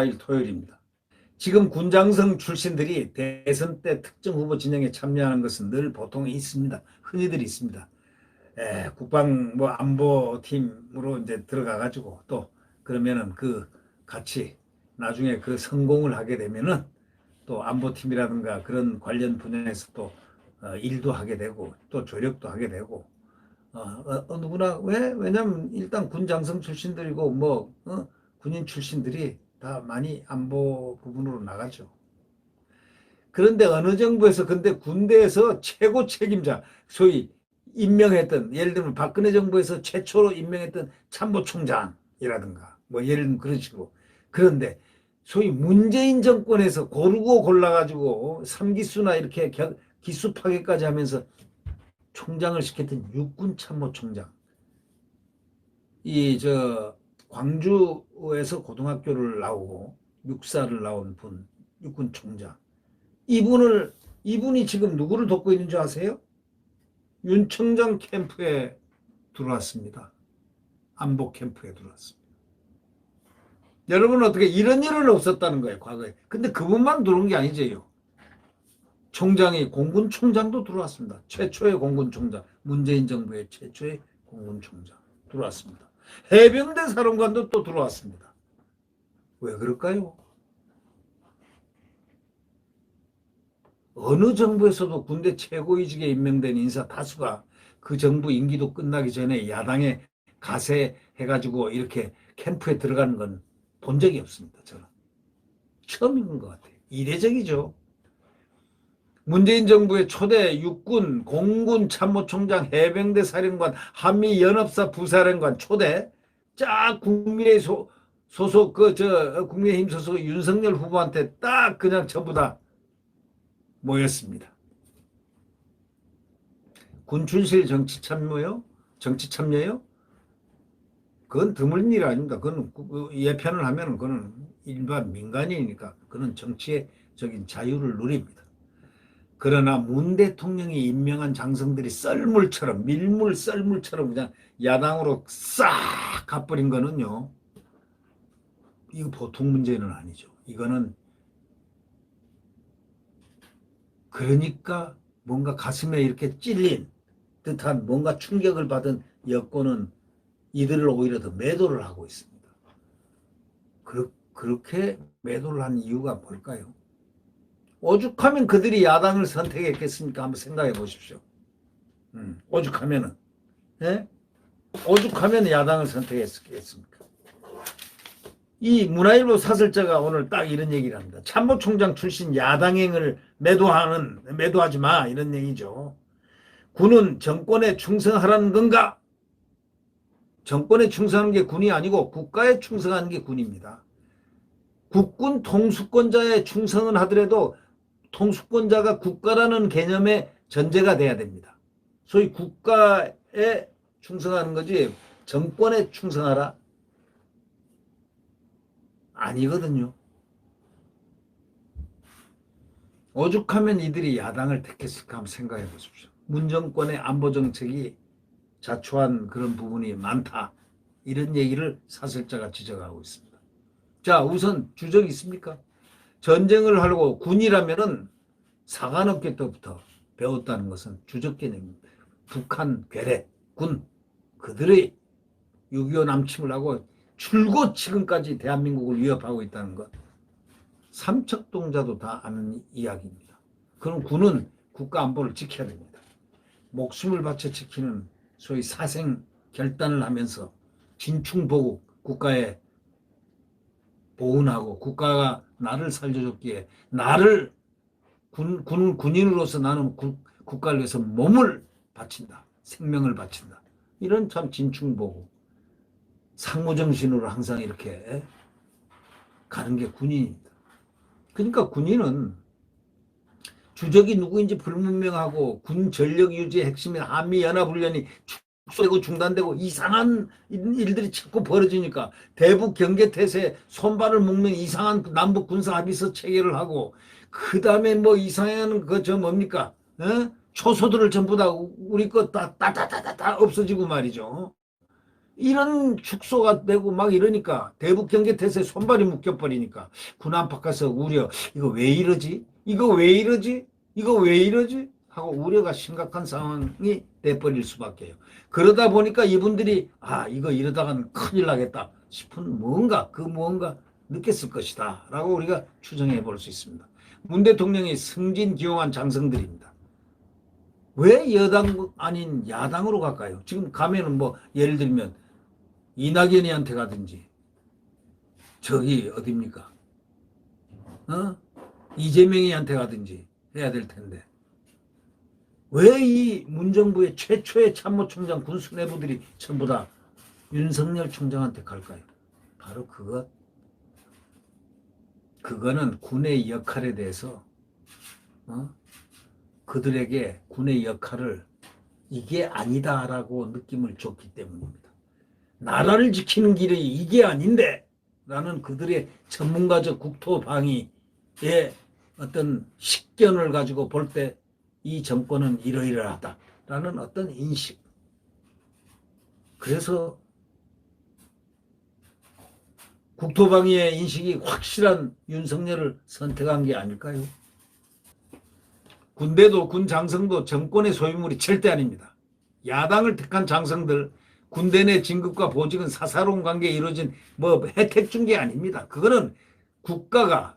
14일 토요일입니다. 지금 군장성 출신들이 대선 때 특정 후보 진영에 참여하는 것은 늘 보통 있습니다. 흔히들 있습니다. 국방 안보팀으로 이제 들어가가지고 또 그러면은 그 같이 나중에 그 성공을 하게 되면은 또 안보팀이라든가 그런 관련 분야에서 또 일도 하게 되고 또 조력도 하게 되고 누구나 왜냐면 일단 군장성 출신들이고 군인 출신들이 다 많이 안보 부분으로 나가죠. 그런데 어느 정부에서 근데 군대에서 최고 책임자 소위 임명했던 예를 들면 박근혜 정부에서 최초로 임명했던 참모총장이라든가 예를 들면 그런 식으로 그런데 소위 문재인 정권에서 고르고 골라가지고 3기수나 이렇게 기수 파괴까지 하면서 총장을 시켰던 육군 참모총장 광주에서 고등학교를 나오고 육사를 나온 분 육군 총장 이분이 지금 누구를 돕고 있는 줄 아세요? 윤 총장 캠프에 들어왔습니다. 안보 캠프에 들어왔습니다. 여러분 어떻게 이런 일은 없었다는 거예요, 과거에. 근데 그분만 들어온 게 아니죠. 총장이 공군 총장도 들어왔습니다. 최초의 공군 총장, 문재인 정부의 최초의 공군 총장 들어왔습니다. 해병대 사령관도 또 들어왔습니다. 왜 그럴까요? 어느 정부에서도 군대 최고위직에 임명된 인사 다수가 그 정부 임기도 끝나기 전에 야당에 가세해가지고 이렇게 캠프에 들어가는 건 본 적이 없습니다. 저는 처음인 것 같아요. 이례적이죠. 문재인 정부의 초대 육군, 공군 참모총장, 해병대 사령관, 한미연합사 부사령관 초대 쫙 국민의힘 소속 국민의힘 소속 윤석열 후보한테 딱 그냥 전부 다 모였습니다. 군 출신 정치 참여요? 그건 드문 일 아닙니다. 그건 예편을 하면 그건 일반 민간인이니까 그는 정치적인 자유를 누립니다. 그러나 문 대통령이 임명한 장성들이 밀물 썰물처럼 그냥 야당으로 싹 가버린 거는요. 이거 보통 문제는 아니죠. 이거는 그러니까 뭔가 가슴에 이렇게 찔린 듯한 뭔가 충격을 받은 여권은 이들을 오히려 더 매도를 하고 있습니다. 그렇게 매도를 한 이유가 뭘까요? 오죽하면 그들이 야당을 선택했겠습니까? 한번 생각해 보십시오. 오죽하면은, 예? 오죽하면 야당을 선택했겠습니까? 이 문화일보 사설자가 오늘 딱 이런 얘기를 합니다. 참모총장 출신 야당행을 매도하지 마 이런 얘기죠. 군은 정권에 충성하라는 건가? 정권에 충성하는 게 군이 아니고 국가에 충성하는 게 군입니다. 국군 통수권자에 충성은 하더라도 통수권자가 국가라는 개념의 전제가 돼야 됩니다. 소위 국가에 충성하는 거지 정권에 충성하라? 아니거든요. 오죽하면 이들이 야당을 택했을까 한번 생각해 보십시오. 문정권의 안보정책이 자초한 그런 부분이 많다. 이런 얘기를 사설자가 지적하고 있습니다. 자, 우선 주적이 있습니까? 전쟁을 하려고 군이라면은 사관업계 때부터 배웠다는 것은 주적 개념입니다. 북한 괴뢰, 군, 그들의 6.25 남침을 하고 줄곧 지금까지 대한민국을 위협하고 있다는 것. 삼척동자도 다 아는 이야기입니다. 그럼 군은 국가 안보를 지켜야 됩니다. 목숨을 바쳐 지키는 소위 사생 결단을 하면서 진충보국 국가에 보훈하고 국가가 나를 살려줬기에 나를 군인으로서 나는 국가를 위해서 몸을 바친다. 생명을 바친다. 이런 참 진충보국 상무정신으로 항상 이렇게 가는 게 군인입니다. 그러니까 군인은 주적이 누구인지 불분명하고 군 전력 유지의 핵심인 한미연합훈련이 축소되고 중단되고 이상한 일들이 자꾸 벌어지니까 대북 경계태세 손발을 묶는 이상한 남북 군사 합의서 체결을 하고 그 다음에 이상한 뭡니까? 초소들을 전부 다 우리 거 다 없어지고 말이죠. 이런 축소가 되고 막 이러니까 대북 경계태세에 손발이 묶여버리니까 군 안팎에서 우려, 이거 왜 이러지? 이거 왜 이러지? 이거 왜 이러지? 하고 우려가 심각한 상황이 돼버릴 수밖에요. 그러다 보니까 이분들이 이거 이러다가는 큰일 나겠다 싶은 무언가 느꼈을 것이다 라고 우리가 추정해 볼 수 있습니다. 문 대통령이 승진기용한 장성들입니다. 왜 여당 아닌 야당으로 갈까요? 지금 가면은 뭐 예를 들면 이낙연이한테 가든지 저기 어딥니까? 이재명이한테 가든지 해야 될 텐데 왜 이 문정부의 최초의 참모총장 군 수뇌부들이 전부 다 윤석열 총장한테 갈까요? 바로 그거는 군의 역할에 대해서 그들에게 군의 역할을 이게 아니다라고 느낌을 줬기 때문입니다. 나라를 지키는 길이 이게 아닌데 라는 그들의 전문가적 국토방위의 어떤 식견을 가지고 볼 때 이 정권은 이러이러하다라는 어떤 인식. 그래서 국토방위의 인식이 확실한 윤석열을 선택한 게 아닐까요? 군대도 군 장성도 정권의 소유물이 절대 아닙니다. 야당을 택한 장성들 군대 내 진급과 보직은 사사로운 관계에 이루어진 뭐 혜택 준 게 아닙니다. 그거는 국가가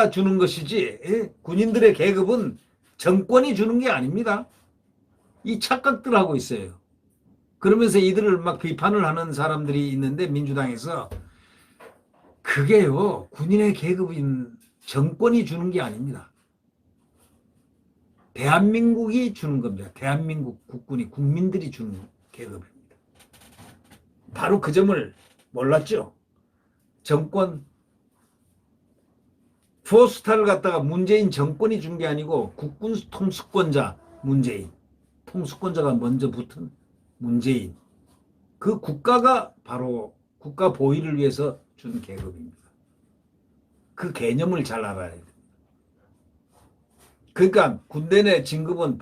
주는 것이지 군인들의 계급은 정권이 주는 게 아닙니다. 이 착각들 하고 있어요. 그러면서 이들을 막 비판을 하는 사람들이 있는데 민주당에서 그게요 군인의 계급인 정권이 주는 게 아닙니다. 대한민국이 주는 겁니다. 대한민국 국군이 국민들이 주는 계급입니다. 바로 그 점을 몰랐죠. 정권 포스타를 갖다가 문재인 정권이 준 게 아니고 국군 통수권자 문재인, 통수권자가 먼저 붙은 문재인, 그 국가가 바로 국가 보위를 위해서 준 계급입니다. 그 개념을 잘 알아야 돼요. 그러니까 군대 내 진급은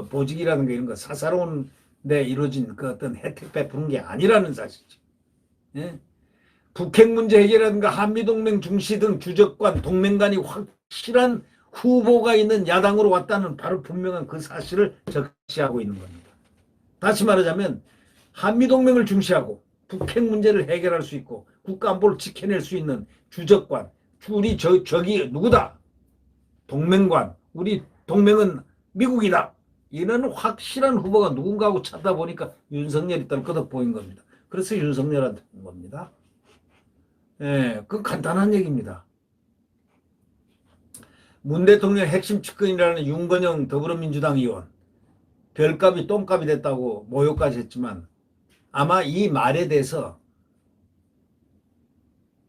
보직이라든가 이런 거 사사로운 데 이루어진 그 어떤 혜택 베푸는 게 아니라는 사실이죠. 예? 북핵 문제 해결이라든가 한미동맹 중시 등 주적관, 동맹 간이 확실한 후보가 있는 야당으로 왔다는 바로 분명한 그 사실을 적시하고 있는 겁니다. 다시 말하자면 한미동맹을 중시하고 북핵 문제를 해결할 수 있고 국가안보를 지켜낼 수 있는 주적관, 우리 적이 누구다? 동맹관, 우리 동맹은 미국이다. 이런 확실한 후보가 누군가 하고 찾다 보니까 윤석열이 떨거덕 보인 겁니다. 그래서 윤석열한테 온 겁니다. 예, 그 간단한 얘기입니다. 문 대통령 핵심 측근이라는 윤건영 더불어민주당 의원, 별값이 똥값이 됐다고 모욕까지 했지만 아마 이 말에 대해서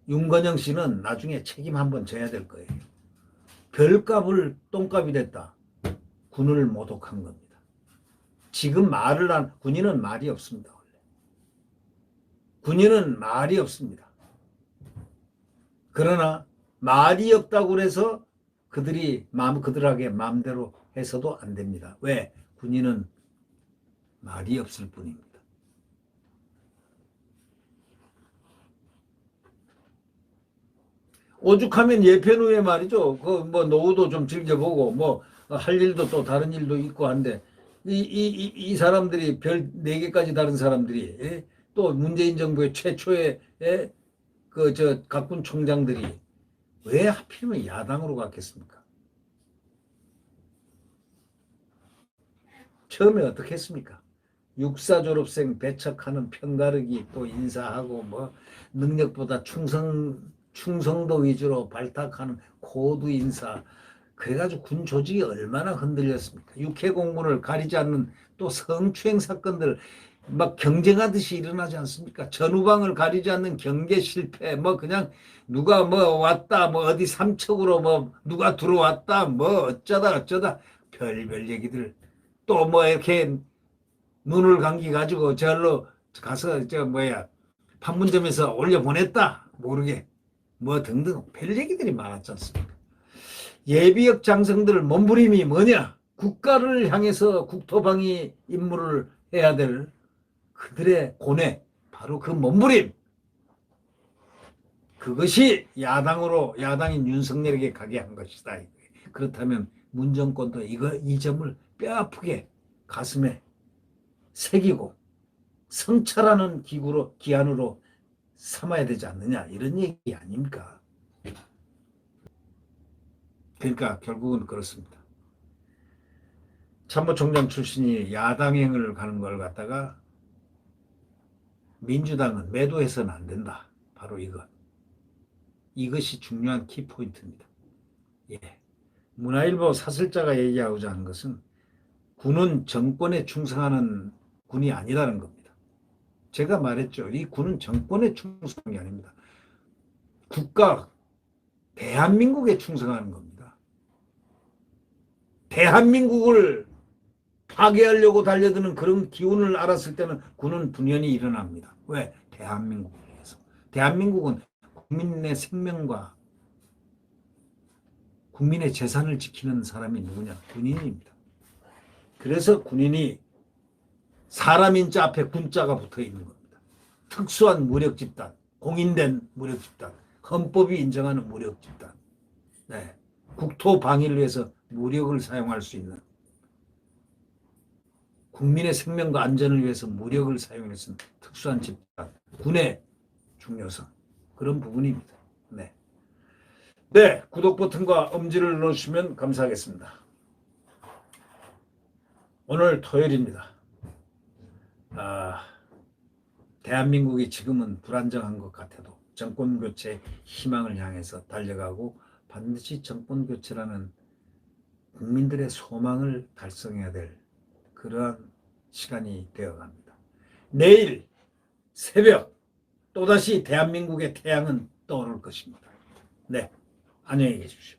윤건영 씨는 나중에 책임 한번 져야 될 거예요. 별값을 똥값이 됐다. 군을 모독한 겁니다. 지금 말을 한 군인은 말이 없습니다. 원래. 군인은 말이 없습니다. 그러나 말이 없다고 해서 그들에게 마음대로 해서도 안 됩니다. 왜? 군인은 말이 없을 뿐입니다. 오죽하면 예편 후에 말이죠. 뭐 노후도 좀 즐겨보고 뭐 할 일도 또 다른 일도 있고 한데 이 사람들이 별 4개까지 다른 사람들이 또 문재인 정부의 최초의 각군 총장들이 왜 하필이면 야당으로 갔겠습니까? 처음에 어떻게 했습니까? 육사 졸업생 배척하는 편가르기 또 인사하고 뭐 능력보다 충성도 위주로 발탁하는 고도 인사. 그래가지고 군 조직이 얼마나 흔들렸습니까? 육해공군을 가리지 않는 또 성추행 사건들 막 경쟁하듯이 일어나지 않습니까? 전후방을 가리지 않는 경계 실패, 뭐 그냥 누가 뭐 왔다, 뭐 어디 삼척으로 뭐 누가 들어왔다, 뭐 어쩌다 별별 얘기들. 또 뭐 이렇게 눈을 감기 가지고 저로 가서 판문점에서 올려 보냈다 모르게 뭐 등등 별 얘기들이 많았지 않습니까? 예비역 장성들 몸부림이 뭐냐? 국가를 향해서 국토방위 임무를 해야 될 그들의 고뇌, 바로 그 몸부림, 그것이 야당인 윤석열에게 가게 한 것이다. 그렇다면 문정권도 이 점을 뼈아프게 가슴에 새기고 성찰하는 기한으로 삼아야 되지 않느냐, 이런 얘기 아닙니까? 그러니까 결국은 그렇습니다. 참모총장 출신이 야당행을 가는 걸 갖다가 민주당은 매도해서는 안 된다. 바로 이것이 중요한 키포인트입니다. 예. 문화일보 사설자가 얘기하고자 하는 것은 군은 정권에 충성하는 군이 아니라는 겁니다. 제가 말했죠. 이 군은 정권에 충성한 게 아닙니다. 국가, 대한민국에 충성하는 겁니다. 대한민국을 파괴하려고 달려드는 그런 기운을 알았을 때는 군은 분연히 일어납니다. 왜? 대한민국을 위해서. 대한민국은 국민의 생명과 국민의 재산을 지키는 사람이 누구냐? 군인입니다. 그래서 군인이 사람인자 앞에 군자가 붙어 있는 겁니다. 특수한 무력 집단, 공인된 무력 집단, 헌법이 인정하는 무력 집단, 네. 국토 방위를 위해서 무력을 사용할 수 있는, 국민의 생명과 안전을 위해서 무력을 사용해서 특수한 집단, 군의 중요성, 그런 부분입니다. 네. 네, 구독 버튼과 엄지를 눌러주시면 감사하겠습니다. 오늘 토요일입니다. 대한민국이 지금은 불안정한 것 같아도 정권교체 희망을 향해서 달려가고 반드시 정권교체라는 국민들의 소망을 달성해야 될 그러한 시간이 되어갑니다. 내일 새벽 또다시 대한민국의 태양은 떠오를 것입니다. 네, 안녕히 계십시오.